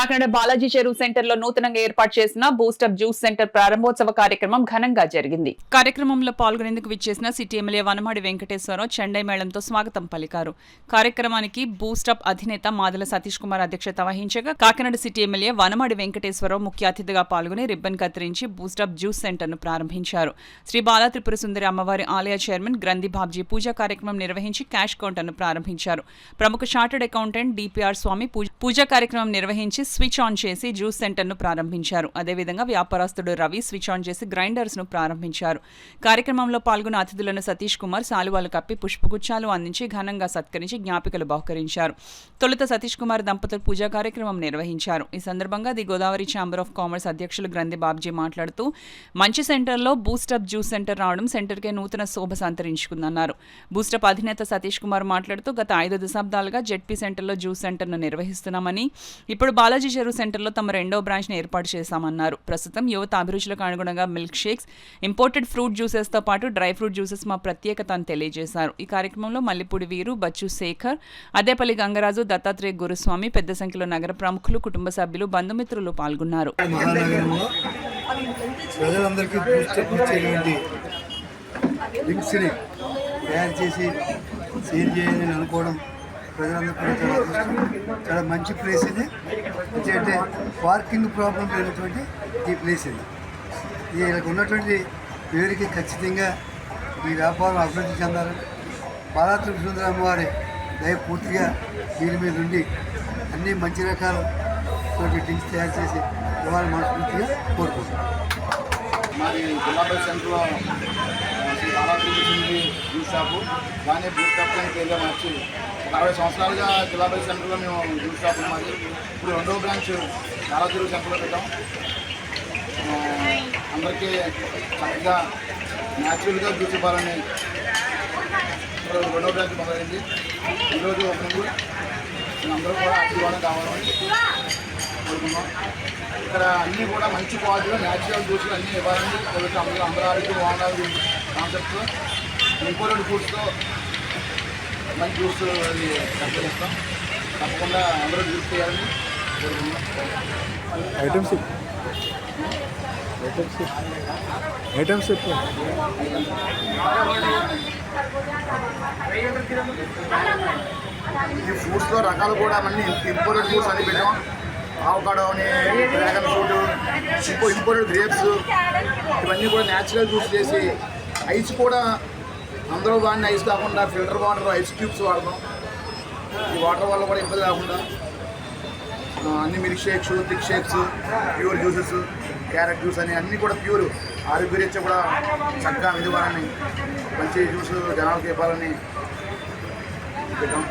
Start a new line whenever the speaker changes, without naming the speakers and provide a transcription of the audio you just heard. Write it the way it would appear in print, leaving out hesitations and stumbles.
కాకినాడ బాలాజీ చెరువు సెంటర్ లో నూతనంగా ఏర్పాటు చేసిన బూస్టప్ జ్యూస్ సెంటర్ ప్రారంభోత్సవ కార్యక్రమం ఘనంగా జరిగింది. కార్యక్రమంలో పాల్గొనేందుకు విచ్చేసిన సిటీ ఎమ్మెల్యే వనమాడి వెంకటేశ్వరరావు చెండై మేళంతో స్వాగతం పలికారు. కార్యక్రమానికి బూస్టప్ అధినేత మాదల సతీష్ కుమార్ అధ్యక్షత వహించగా కాకినాడ సిటీ ఎమ్మెల్యే వనమాడి వెంకటేశ్వరరావు ముఖ్య అతిథిగా పాల్గొని రిబ్బన్ కత్తిరించి బూస్టప్ జ్యూస్ సెంటర్ ను ప్రారంభించారు. శ్రీ బాలా త్రిపుర సుందరి అమ్మవారి ఆలయ చైర్మన్ గ్రంథి బాబ్జీ పూజా కార్యక్రమం నిర్వహించి క్యాష్ కౌంటర్ ను ప్రారంభించారు. ప్రముఖ చార్టెడ్ అకౌంటెంట్ డిపిఆర్ స్వామి పూజా కార్యక్రమం నిర్వహించి స్విచ్ ఆన్ చేసి జ్యూస్ సెంటర్ ను ప్రారంభించారు. అదేవిధంగా వ్యాపారస్తుడు రవి స్విచ్ ఆన్ చేసి గ్రైండర్స్ ను ప్రారంభించారు. కార్యక్రమంలో పాల్గొన్న అతిథులను సతీష్ కుమార్ శాలువాలు కప్పి పుష్పగుచ్చాలు అందించి ఘనంగా సత్కరించి జ్ఞాపికలు బహుకరించారు. తొలుత సతీష్ కుమార్ దంపతులు పూజా కార్యక్రమం నిర్వహించారు. ఈ సందర్భంగా the Godavari chamber of commerce అధ్యక్షులు గ్రంథి బాబ్జీ మాట్లాడుతూ మంచి సెంటర్లో బూస్టప్ జ్యూస్ సెంటర్ రావడం సెంటర్కే నూతన శోభ సంతరించుకుందన్నారు. బూస్టప్ అధినేత సతీష్ కుమార్ మాట్లాడుతూ గత 5 దశాబ్దాలుగా జెడ్పీ సెంటర్లో జ్యూస్ సెంటర్ను నిర్వహిస్తున్నామని, ఇప్పుడు బాలాజీ చెరువు సెంటర్లో తమ 2వ బ్రాంచ్ను ఏర్పాటు చేశామన్నారు. ప్రస్తుతం యువత అభిరుచులకు అనుగుణంగా మిల్క్ షేక్స్, ఇంపోర్టెడ్ ఫ్రూట్ జ్యూసెస్తో పాటు డ్రై ఫ్రూట్ జ్యూసెస్ మా ప్రత్యేకత అని తెలియజేశారు. ఈ కార్యక్రమంలో మల్లిపూడి వీరు, బచ్చు శేఖర్, అదేపల్లి గంగరాజు, దత్తాత్రేయ గురుస్వామి, పెద్ద సంఖ్యలో నగర ప్రముఖులు, కుటుంబ సభ్యులు, బంధుమిత్రులు పాల్గొన్నారు.
ప్రజలందరూ చాలా మంచి ప్లేస్ ఇది. అంటే పార్కింగ్ ప్రాబ్లం లేనటువంటి ఈ ప్లేస్ ఇది. వీళ్ళకి ఉన్నటువంటి పేరుకి ఖచ్చితంగా ఈ వ్యాపారం అభివృద్ధి చెందాలని బాలా త్రిపుర సుందరి అమ్మవారి దయ పూర్తిగా వీరి మీద ఉండి అన్ని మంచి రకాల డ్రింక్స్ తయారు చేసి ఇవ్వాలని మనస్ఫూర్తిగా కోరుకుంటున్నాం.
మాది జిల్లాపై సెంటర్లో శ్రీ బాలా త్రిపుర సుందరి జ్యూస్ షాపు, దాన్ని బూస్టప్ అని పేరుగా మార్చి 60 సంవత్సరాలుగా జిల్లాపై సెంటర్లో మేము జ్యూస్ షాప్ మాది. ఇప్పుడు 2వ బ్రాంచ్ బాలా చెరువు సెంటర్లో పెట్టాం. అందరికీ చక్కగా న్యాచురల్గా జ్యూస్ ఇవ్వాలని ఇప్పుడు 2వ బ్రాంచ్ మొదలైంది. ఈరోజు ఓపెనింగ్. అందరూ కూడా ఆశీర్వాదం కావాలని కోరుకున్నాం. ఇక్కడ అన్నీ కూడా మంచి క్వాలిటీలో న్యాచురల్ జ్యూస్లు అన్నీ ఇవ్వాలని కోరుకుంటాం. అందరూ ఆరోగ్యం బాగుండాలి కాన్సెప్ట్తో ఇంపోర్టెడ్ ఫుడ్స్తో మంచి జ్యూస్ అది చేస్తాం. తప్పకుండా అందరూ జ్యూస్ చేయాలని కోరుకుంటున్నాం. ఈ ఫ్రూట్స్లో రకాలు కూడా అన్నీ ఇంపోర్టెడ్ ఫ్రూట్స్ అన్నీ పెట్టాం. ఆవకాడో అని, డ్రాగన్ ఫ్రూట్, ఇంపోర్టెడ్ గ్రేప్స్, ఇవన్నీ కూడా న్యాచురల్ జ్యూస్ చేసి ఐస్ కూడా అందరూ వాడిన ఐస్ కాకుండా ఫిల్టర్ వాటర్ ఐస్ క్యూబ్స్ వాడతాం. ఈ వాటర్ వల్ల కూడా ఇబ్బంది కాకుండా అన్ని milk shakes, thick shakes, pure juices, carrot juice అని అన్నీ కూడా ప్యూర్ ఆరోగ్యరీత్యా కూడా చక్కగా ఇవ్వాలని, మంచి జ్యూస్ జనాలకు ఇవ్వాలని పెట్టాం.